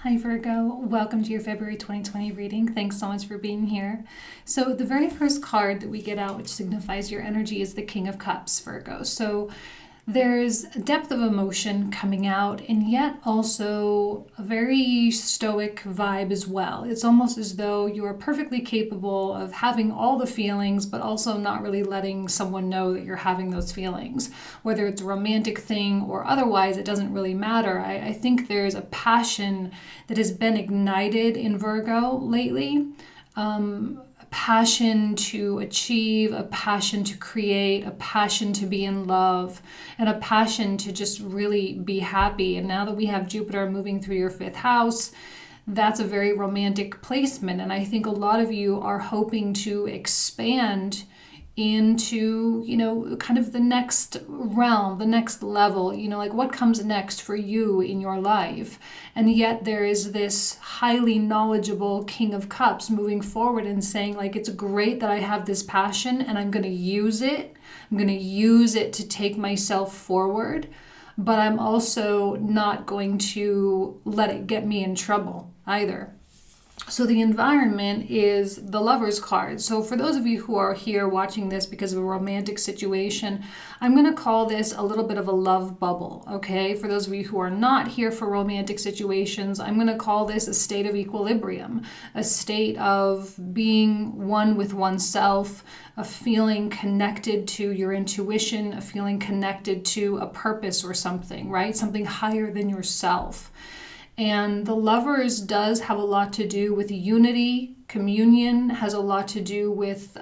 Hi Virgo, welcome to your February 2020 reading. Thanks so much for being here. So the very first card that we get out, which signifies your energy, is the King of Cups, Virgo. So there's a depth of emotion coming out, and yet also a very stoic vibe as well. It's almost as though you're perfectly capable of having all the feelings, but also not really letting someone know that you're having those feelings. Whether it's a romantic thing or otherwise, it doesn't really matter. I think there's a passion that has been ignited in Virgo lately. A passion to achieve, a passion to create, a passion to be in love, and a passion to just really be happy. And now that we have Jupiter moving through your fifth house, that's a very romantic placement. And I think a lot of you are hoping to expand into, kind of the next realm, the next level, like what comes next for you in your life. And yet there is this highly knowledgeable King of Cups moving forward and saying, like, it's great that I have this passion and I'm going to use it. I'm going to use it to take myself forward, but I'm also not going to let it get me in trouble either. So the environment is the Lover's card. So for those of you who are here watching this because of a romantic situation, I'm going to call this a little bit of a love bubble, okay? For those of you who are not here for romantic situations, I'm going to call this a state of equilibrium, a state of being one with oneself, a feeling connected to your intuition, a feeling connected to a purpose or something, right? Something higher than yourself. And the Lovers does have a lot to do with unity. Communion has a lot to do with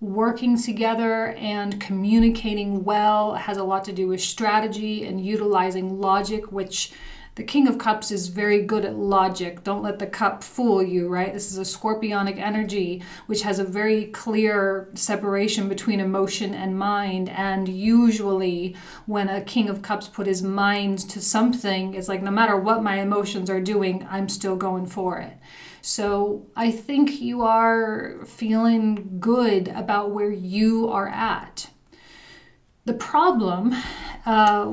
working together and communicating well. It has a lot to do with strategy and utilizing logic, which the King of Cups is very good at logic. Don't let the cup fool you, right? This is a scorpionic energy, which has a very clear separation between emotion and mind. And usually when a King of Cups put his mind to something, it's like, no matter what my emotions are doing, I'm still going for it. So I think you are feeling good about where you are at. The problem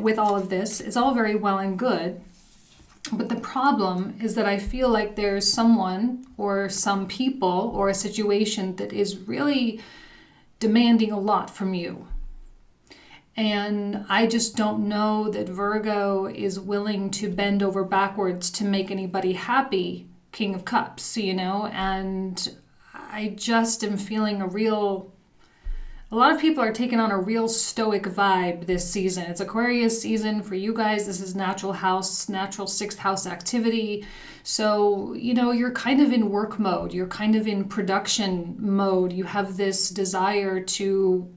with all of this is all very well and good. But the problem is that I feel like there's someone or some people or a situation that is really demanding a lot from you. And I just don't know that Virgo is willing to bend over backwards to make anybody happy, King of Cups, and I just am feeling a lot of people are taking on a real stoic vibe this season. It's Aquarius season for you guys. This is natural sixth house activity. So, you're kind of in work mode. You're kind of in production mode. You have this desire to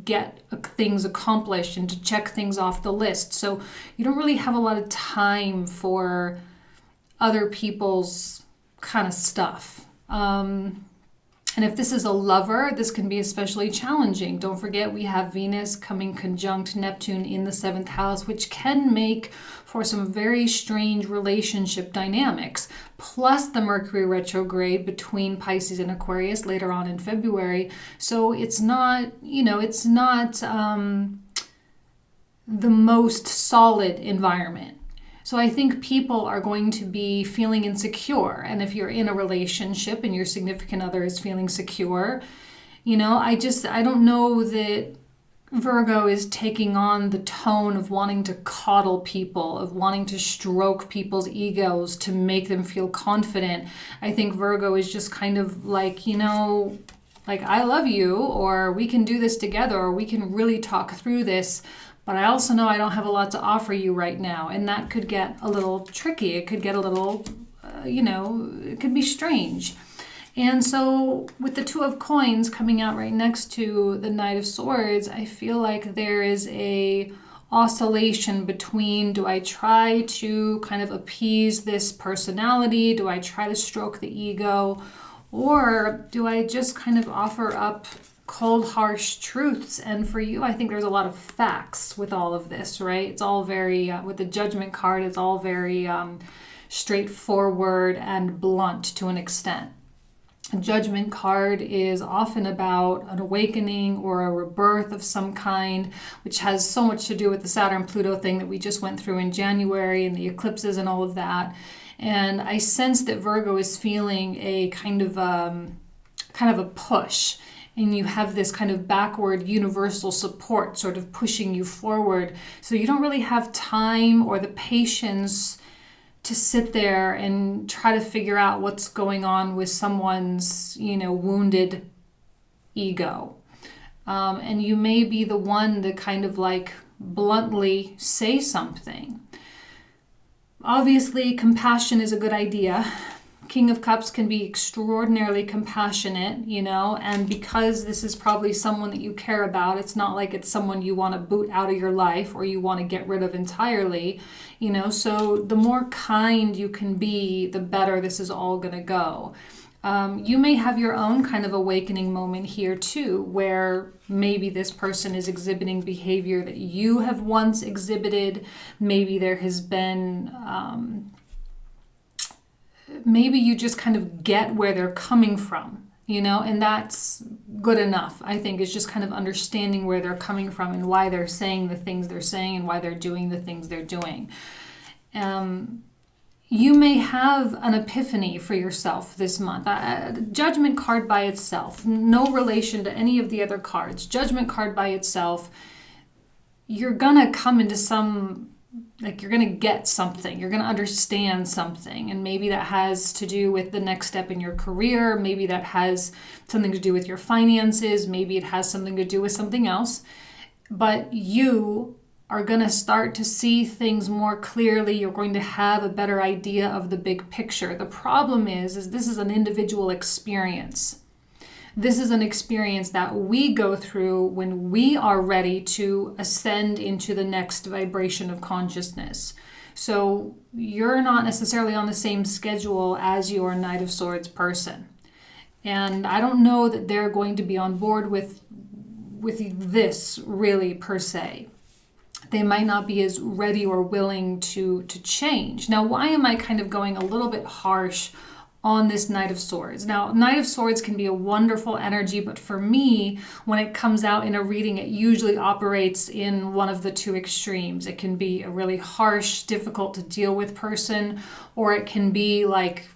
get things accomplished and to check things off the list. So you don't really have a lot of time for other people's kind of stuff. And if this is a lover, this can be especially challenging. Don't forget, we have Venus coming conjunct Neptune in the seventh house, which can make for some very strange relationship dynamics. Plus the Mercury retrograde between Pisces and Aquarius later on in February. So it's not, the most solid environment. So I think people are going to be feeling insecure. And if you're in a relationship and your significant other is feeling secure, I don't know that Virgo is taking on the tone of wanting to coddle people, of wanting to stroke people's egos to make them feel confident. I think Virgo is just kind of like, like, I love you, or we can do this together, or we can really talk through this. But I also know I don't have a lot to offer you right now. And that could get a little tricky. It could get a little, it could be strange. And so with the Two of Coins coming out right next to the Knight of Swords, I feel like there is a oscillation between, do I try to kind of appease this personality? Do I try to stroke the ego? Or do I just kind of offer up cold, harsh truths? And for you, I think there's a lot of facts with all of this, right? It's all very, with the Judgment card, it's all very straightforward and blunt to an extent. A Judgment card is often about an awakening or a rebirth of some kind, which has so much to do with the Saturn Pluto thing that we just went through in January and the eclipses and all of that. And I sense that Virgo is feeling a kind of a push, and you have this kind of backward universal support sort of pushing you forward. So you don't really have time or the patience to sit there and try to figure out what's going on with someone's, wounded ego. And you may be the one to kind of like bluntly say something. Obviously, compassion is a good idea. King of Cups can be extraordinarily compassionate, and because this is probably someone that you care about, it's not like it's someone you want to boot out of your life or you want to get rid of entirely, so the more kind you can be, the better this is all going to go. You may have your own kind of awakening moment here too, where maybe this person is exhibiting behavior that you have once exhibited. Maybe there has been... maybe you just kind of get where they're coming from, and that's good enough, I think, is just kind of understanding where they're coming from and why they're saying the things they're saying and why they're doing the things they're doing. You may have an epiphany for yourself this month. Judgment card by itself, no relation to any of the other cards. Judgment card by itself, you're gonna come into you're going to get something, you're going to understand something, and maybe that has to do with the next step in your career, maybe that has something to do with your finances, maybe it has something to do with something else, but you are going to start to see things more clearly. You're going to have a better idea of the big picture. The problem is this is an individual experience. This is an experience that we go through when we are ready to ascend into the next vibration of consciousness. So you're not necessarily on the same schedule as your Knight of Swords person. And I don't know that they're going to be on board with this really per se. They might not be as ready or willing to change. Now, why am I kind of going a little bit harsh on this Knight of Swords? Now, Knight of Swords can be a wonderful energy, but for me, when it comes out in a reading, it usually operates in one of the two extremes. It can be a really harsh, difficult to deal with person, or it can be like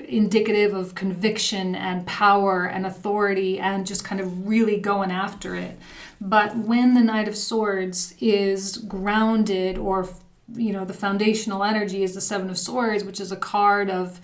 indicative of conviction and power and authority and just kind of really going after it. But when the Knight of Swords is grounded, or the foundational energy is the Seven of Swords, which is a card of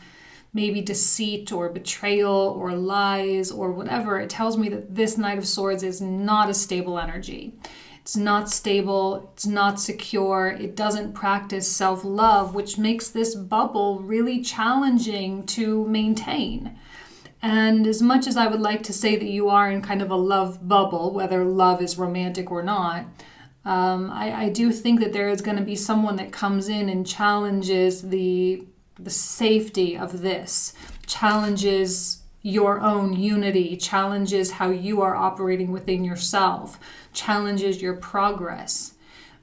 maybe deceit or betrayal or lies or whatever, it tells me that this Knight of Swords is not a stable energy. It's not stable, it's not secure, it doesn't practice self-love, which makes this bubble really challenging to maintain. And as much as I would like to say that you are in kind of a love bubble, whether love is romantic or not, I do think that there is going to be someone that comes in and challenges the safety of this, challenges your own unity, challenges how you are operating within yourself, challenges your progress.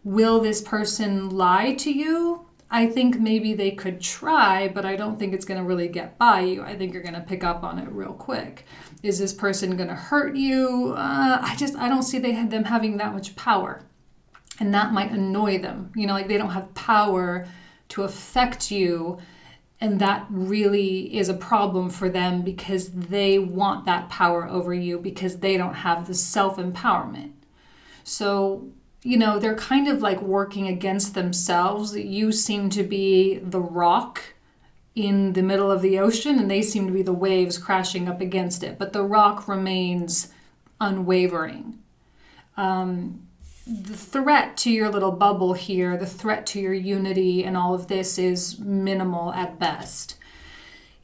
Will this person lie to you? I think maybe they could try, but I don't think it's going to really get by you. I think you're going to pick up on it real quick. Is this person going to hurt you? I don't see them having that much power. And that might annoy them. Like they don't have power to affect you. And that really is a problem for them because they want that power over you because they don't have the self-empowerment. So, they're kind of like working against themselves. You seem to be the rock in the middle of the ocean and they seem to be the waves crashing up against it. But the rock remains unwavering. The threat to your little bubble here, the threat to your unity and all of this is minimal at best.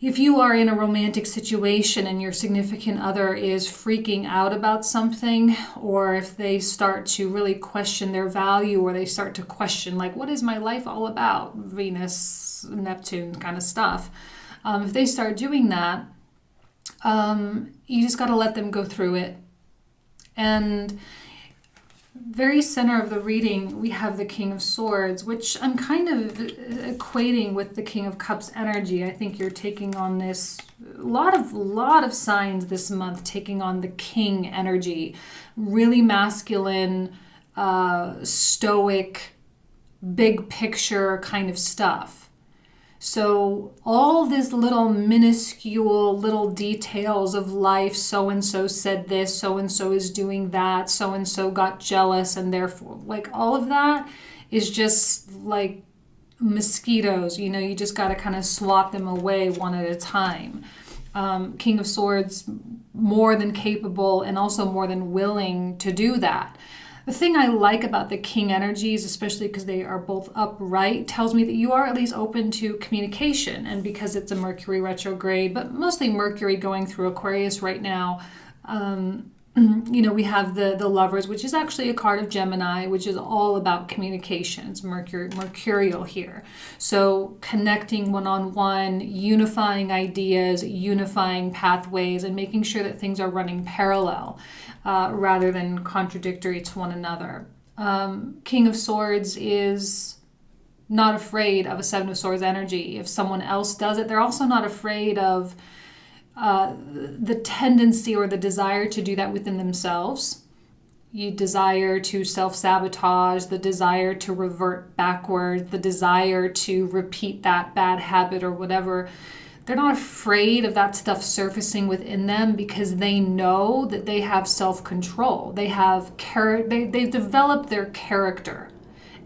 If you are in a romantic situation and your significant other is freaking out about something, or if they start to really question their value, or they start to question, like, what is my life all about? Venus, Neptune kind of stuff. If they start doing that, you just got to let them go through it. And very center of the reading, we have the King of Swords, which I'm kind of equating with the King of Cups energy. I think you're taking on this lot of signs this month, taking on the King energy, really masculine, stoic, big picture kind of stuff. So all these little minuscule little details of life, so-and-so said this, so-and-so is doing that, so-and-so got jealous, and therefore, like, all of that is just like mosquitoes, you know, you just got to kind of swat them away one at a time. King of Swords, more than capable and also more than willing to do that. The thing I like about the King energies, especially because they are both upright, tells me that you are at least open to communication. And because it's a Mercury retrograde, but mostly Mercury going through Aquarius right now, you know, we have the Lovers, which is actually a card of Gemini, which is all about communication. It's mercurial here. So connecting one-on-one, unifying ideas, unifying pathways, and making sure that things are running parallel rather than contradictory to one another. King of Swords is not afraid of a Seven of Swords energy. If someone else does it, they're also not afraid of the tendency or the desire to do that within themselves. You desire to self-sabotage, the desire to revert backwards, the desire to repeat that bad habit or whatever. They're not afraid of that stuff surfacing within them because they know that they have self-control. They have they've developed their character.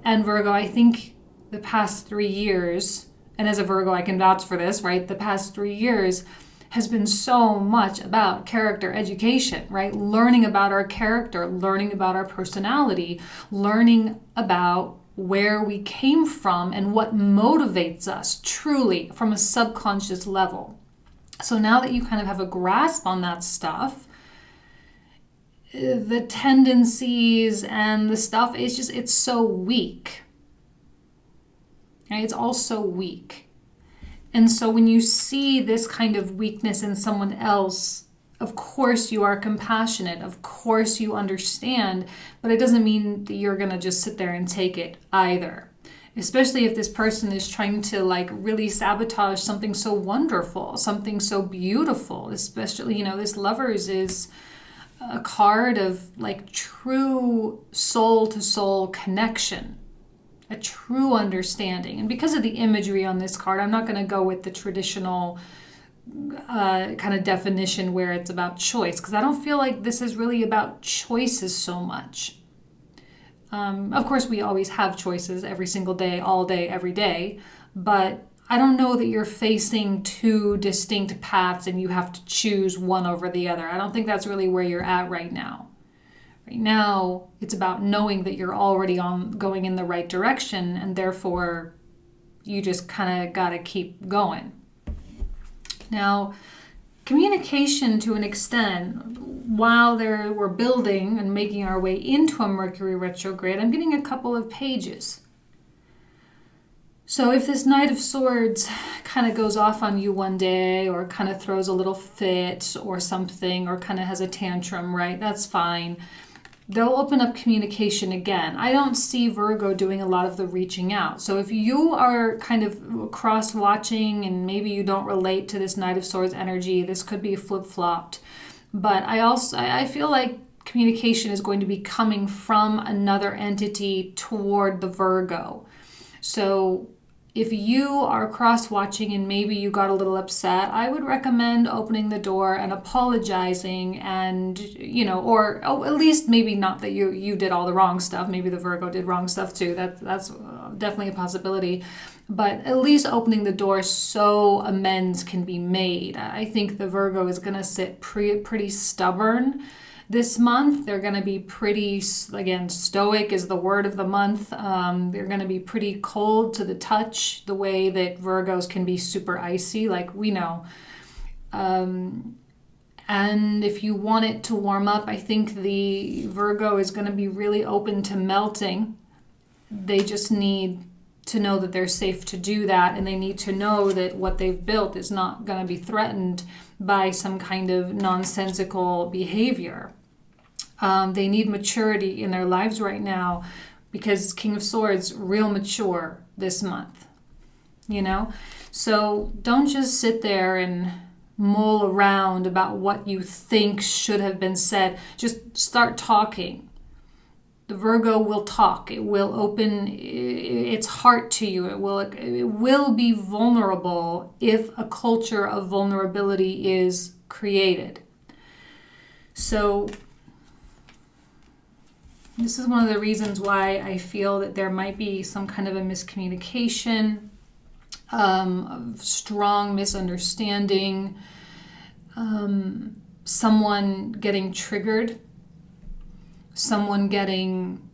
And Virgo, I think the past 3 years, and as a Virgo I can vouch for this, right? The past 3 years has been so much about character education, right? Learning about our character, learning about our personality, learning about where we came from and what motivates us truly from a subconscious level. So now that you kind of have a grasp on that stuff, the tendencies and the stuff, it's so weak. Right? It's all so weak. And so when you see this kind of weakness in someone else, of course you are compassionate, of course you understand, but it doesn't mean that you're going to just sit there and take it either. Especially if this person is trying to like really sabotage something so wonderful, something so beautiful. Especially, you know, this Lovers is a card of like true soul to soul connection. A true understanding. And because of the imagery on this card, I'm not going to go with the traditional kind of definition where it's about choice, because I don't feel like this is really about choices so much. Of course, we always have choices every single day, all day, every day, but I don't know that you're facing two distinct paths and you have to choose one over the other. I don't think that's really where you're at right now. Right now, it's about knowing that you're already going in the right direction, and therefore you just kind of got to keep going. Now, communication to an extent, while we're building and making our way into a Mercury retrograde, I'm getting a couple of pages. So if this Knight of Swords kind of goes off on you one day or kind of throws a little fit or something or kind of has a tantrum, right, that's fine. They'll open up communication again. I don't see Virgo doing a lot of the reaching out. So if you are kind of cross-watching and maybe you don't relate to this Knight of Swords energy, this could be flip-flopped. But I feel like communication is going to be coming from another entity toward the Virgo. So if you are cross-watching and maybe you got a little upset, I would recommend opening the door and apologizing and, you know, or at least maybe not that you did all the wrong stuff. Maybe the Virgo did wrong stuff too. That's definitely a possibility. But at least opening the door so amends can be made. I think the Virgo is going to sit pretty stubborn this month. They're going to be pretty, again, stoic is the word of the month. They're going to be pretty cold to the touch, the way that Virgos can be super icy, like we know. And if you want it to warm up, I think the Virgo is going to be really open to melting. They just need to know that they're safe to do that, and they need to know that what they've built is not going to be threatened by some kind of nonsensical behavior. They need maturity in their lives right now because King of Swords, real mature this month, you know? So don't just sit there and mull around about what you think should have been said. Just start talking. The Virgo will talk. It will open its heart to you. It will be vulnerable if a culture of vulnerability is created. So this is one of the reasons why I feel that there might be some kind of a miscommunication, strong misunderstanding, someone getting triggered, someone getting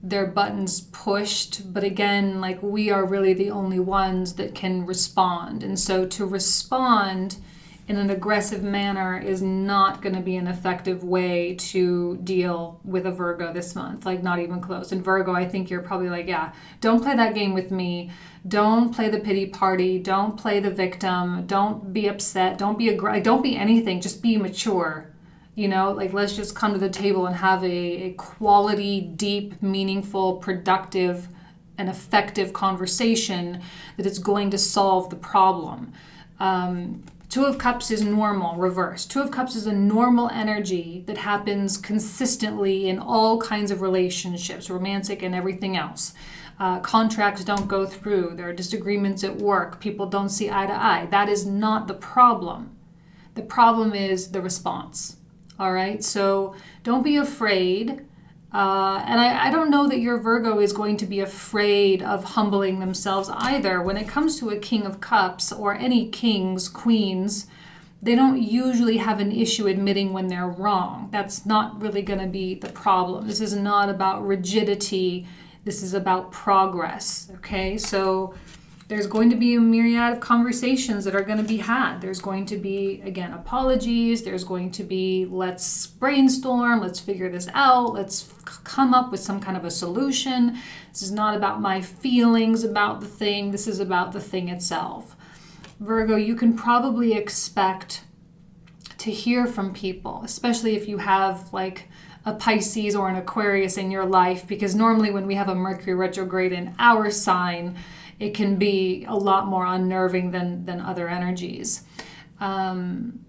their buttons pushed. But again, like, we are really the only ones that can respond. And so to respond in an aggressive manner is not going to be an effective way to deal with a Virgo this month, like not even close. And Virgo, I think you're probably like, yeah, don't play that game with me. Don't play the pity party. Don't play the victim. Don't be upset. Don't be anything. Just be mature. You know, like, let's just come to the table and have a quality, deep, meaningful, productive, and effective conversation that is going to solve the problem. Two of Cups is normal, reverse. Two of Cups is a normal energy that happens consistently in all kinds of relationships, romantic and everything else. Contracts don't go through. There are disagreements at work. People don't see eye to eye. That is not the problem. The problem is the response. All right, so don't be afraid. And I don't know that your Virgo is going to be afraid of humbling themselves either. When it comes to a King of Cups or any kings, queens, they don't usually have an issue admitting when they're wrong. That's not really going to be the problem. This is not about rigidity. This is about progress, okay? So there's going to be a myriad of conversations that are going to be had. There's going to be, again, apologies. There's going to be, let's brainstorm. Let's figure this out. Let's come up with some kind of a solution. This is not about my feelings about the thing. This is about the thing itself. Virgo, you can probably expect to hear from people, especially if you have like a Pisces or an Aquarius in your life, because normally when we have a Mercury retrograde in our sign, it can be a lot more unnerving than other energies. I'm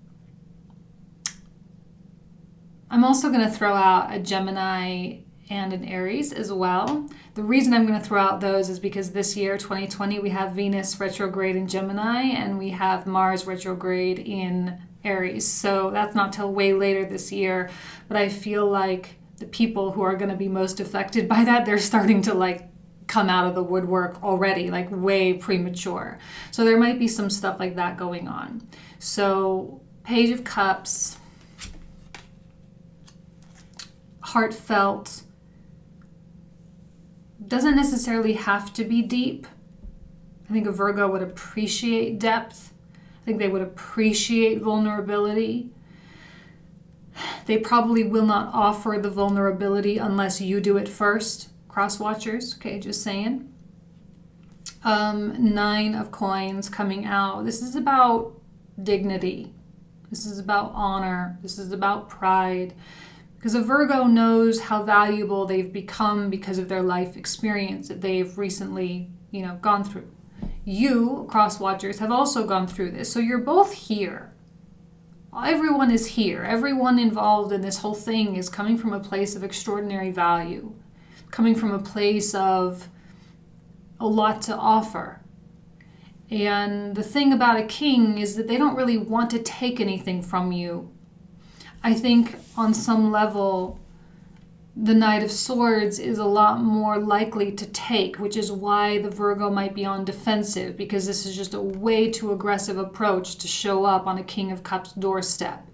also going to throw out a Gemini and an Aries as well. The reason I'm going to throw out those is because this year, 2020, we have Venus retrograde in Gemini and we have Mars retrograde in Aries. So that's not till way later this year. But I feel like the people who are going to be most affected by that, they're starting to like come out of the woodwork already, like way premature. So there might be some stuff like that going on. So Page of Cups, heartfelt, doesn't necessarily have to be deep. I think a Virgo would appreciate depth. I think they would appreciate vulnerability. They probably will not offer the vulnerability unless you do it first. Cross watchers, okay, just saying. 9 of Coins coming out. This is about dignity. This is about honor. This is about pride. Because a Virgo knows how valuable they've become because of their life experience that they've recently, gone through. You, cross watchers, have also gone through this. So you're both here. Everyone is here. Everyone involved in this whole thing is coming from a place of extraordinary value. Coming from a place of a lot to offer. And the thing about a king is that they don't really want to take anything from you. I think on some level, the Knight of Swords is a lot more likely to take, which is why the Virgo might be on defensive, because this is just a way too aggressive approach to show up on a King of Cups doorstep.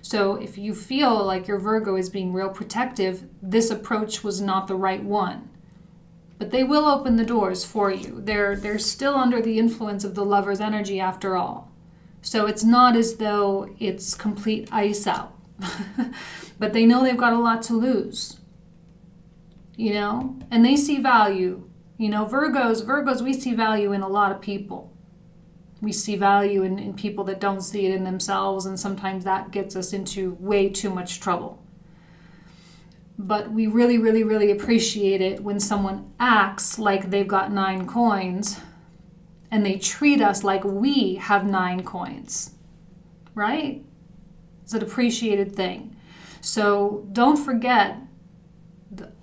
So if you feel like your Virgo is being real protective, this approach was not the right one. But they will open the doors for you. They're still under the influence of the Lover's energy after all. So it's not as though it's complete ice out. But they know they've got a lot to lose. And they see value. Virgos, we see value in a lot of people. We see value in people that don't see it in themselves, and sometimes that gets us into way too much trouble. but we really, really, really appreciate it when someone acts like they've got 9 coins and they treat us like we have 9 coins, right? It's an appreciated thing. So don't forget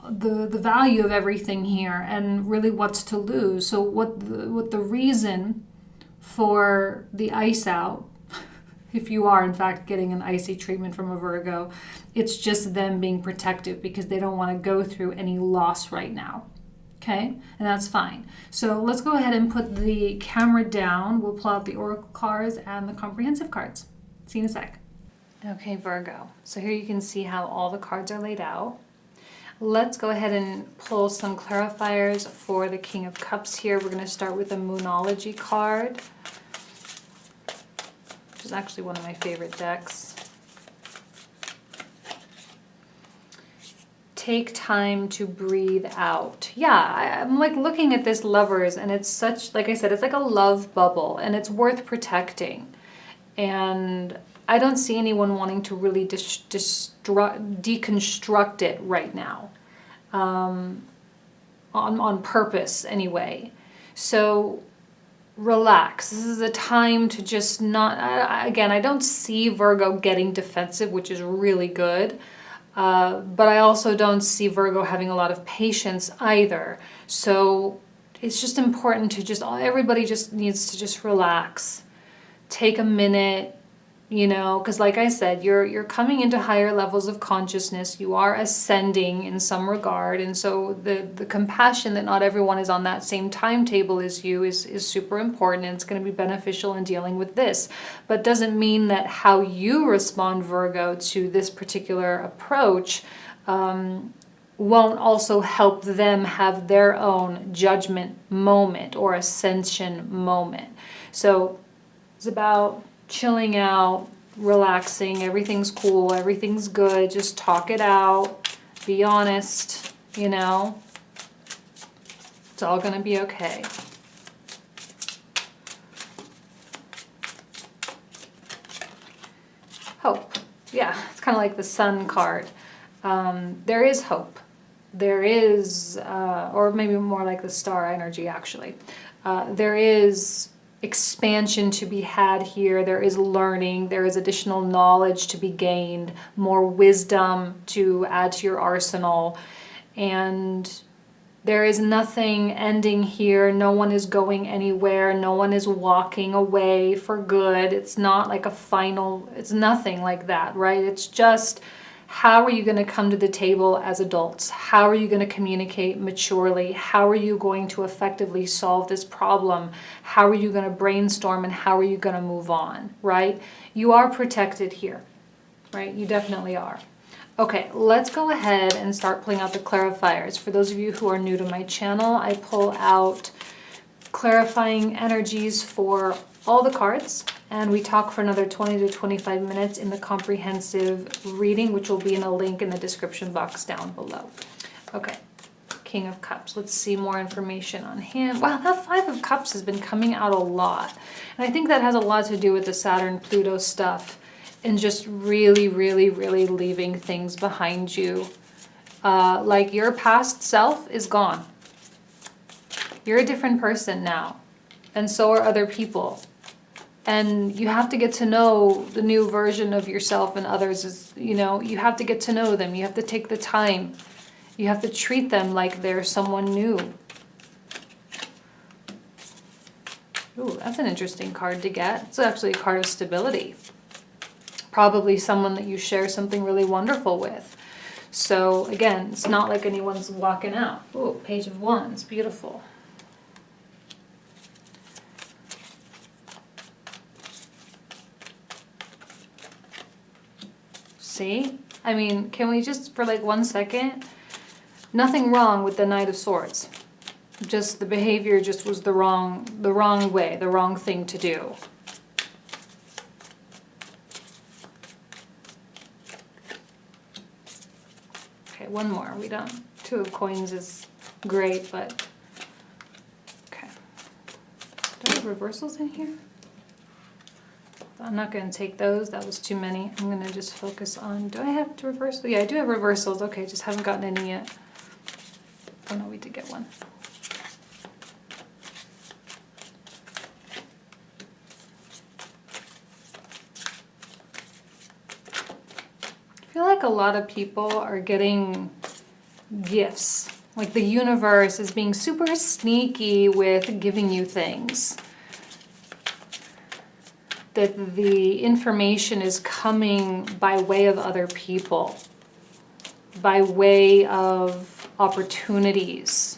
the value of everything here and really what's to lose. So what the reason for the ice out, if you are in fact getting an icy treatment from a Virgo, it's just them being protective because they don't want to go through any loss right now. Okay, and that's fine. So let's go ahead and put the camera down. We'll pull out the oracle cards and the comprehensive cards. See you in a sec. Okay, Virgo. So here you can see how all the cards are laid out. Let's go ahead and pull some clarifiers for the King of Cups here. We're going to start with the Moonology card, which is actually one of my favorite decks. Take time to breathe out. Yeah, I'm like looking at this Lovers, and it's such, like I said, it's like a love bubble, and it's worth protecting. And I don't see anyone wanting to really deconstruct it right now, on purpose anyway. So relax. This is a time to just not, again, I don't see Virgo getting defensive, which is really good. But I also don't see Virgo having a lot of patience either. So it's just important to everybody just needs to just relax. Take a minute, because like I said, you're coming into higher levels of consciousness. You are ascending in some regard. And so the compassion that not everyone is on that same timetable as you is super important. And it's going to be beneficial in dealing with this. But doesn't mean that how you respond, Virgo, to this particular approach won't also help them have their own judgment moment or ascension moment. So it's about chilling out, relaxing, everything's cool, everything's good, just talk it out, be honest, it's all gonna be okay. Hope. Yeah, it's kind of like the Sun card. There is hope. There is, or maybe more like the star energy actually. There is expansion to be had here. There is learning. There is additional knowledge to be gained, more wisdom to add to your arsenal. And there is nothing ending here. No one is going anywhere. No one is walking away for good. It's not like a final, it's nothing like that, right? It's just, how are you going to come to the table as adults? How are you going to communicate maturely? How are you going to effectively solve this problem? How are you going to brainstorm, and how are you going to move on, right? You are protected here, right? You definitely are. Okay, let's go ahead and start pulling out the clarifiers. For those of you who are new to my channel, I pull out clarifying energies for all the cards, and we talk for another 20 to 25 minutes in the comprehensive reading, which will be in a link in the description box down below. Okay, King of Cups. Let's see more information on him. Wow, that Five of Cups has been coming out a lot. And I think that has a lot to do with the Saturn Pluto stuff and just really, really, really leaving things behind you. Like your past self is gone. You're a different person now. And so are other people. And you have to get to know the new version of yourself and others. You have to get to know them. You have to take the time. You have to treat them like they're someone new. Ooh, that's an interesting card to get. It's actually a card of stability. Probably someone that you share something really wonderful with. So again, it's not like anyone's walking out. Ooh, Page of Wands, beautiful. See? I mean, can we just, for like 1 second, nothing wrong with the Knight of Swords. Just the behavior just was the wrong way, the wrong thing to do. Okay, one more. We don't. Two of Coins is great, but okay. Do I have reversals in here? I'm not going to take those. That was too many. I'm going to just focus on, do I have to reverse? Yeah, I do have reversals. Okay, just haven't gotten any yet. Oh no, we did get one. I feel like a lot of people are getting gifts. Like the universe is being super sneaky with giving you things. That the information is coming by way of other people, by way of opportunities,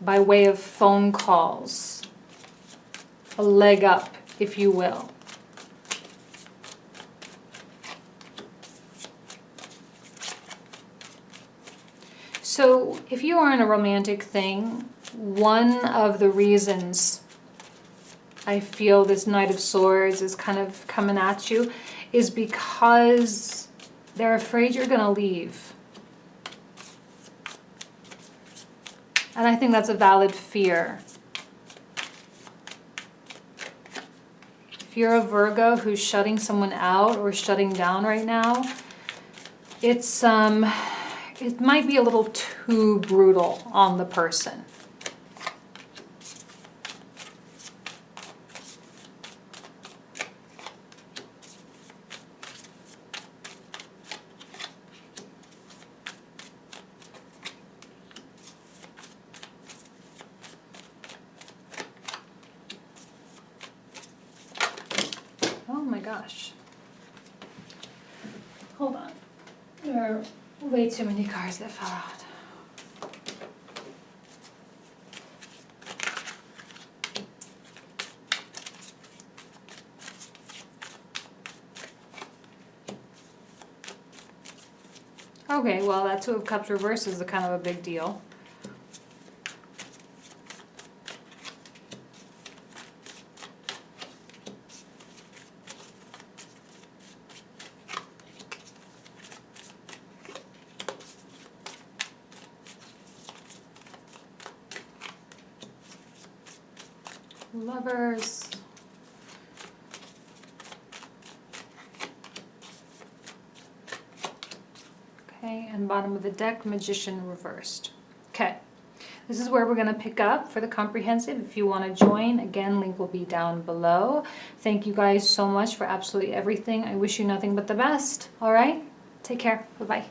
by way of phone calls, a leg up, if you will. So if you are in a romantic thing, one of the reasons I feel this Knight of Swords is kind of coming at you is because they're afraid you're going to leave. And I think that's a valid fear. If you're a Virgo who's shutting someone out or shutting down right now, it might be a little too brutal on the person. Oh my gosh. Hold on. There are way too many cards that fell out. Okay, well that Two of Cups reverse is kind of a big deal. Lovers. Okay, and bottom of the deck, Magician reversed. Okay, this is where we're going to pick up for the comprehensive. If you want to join, again, link will be down below. Thank you guys so much for absolutely everything. I wish you nothing but the best. All right, take care. Bye-bye.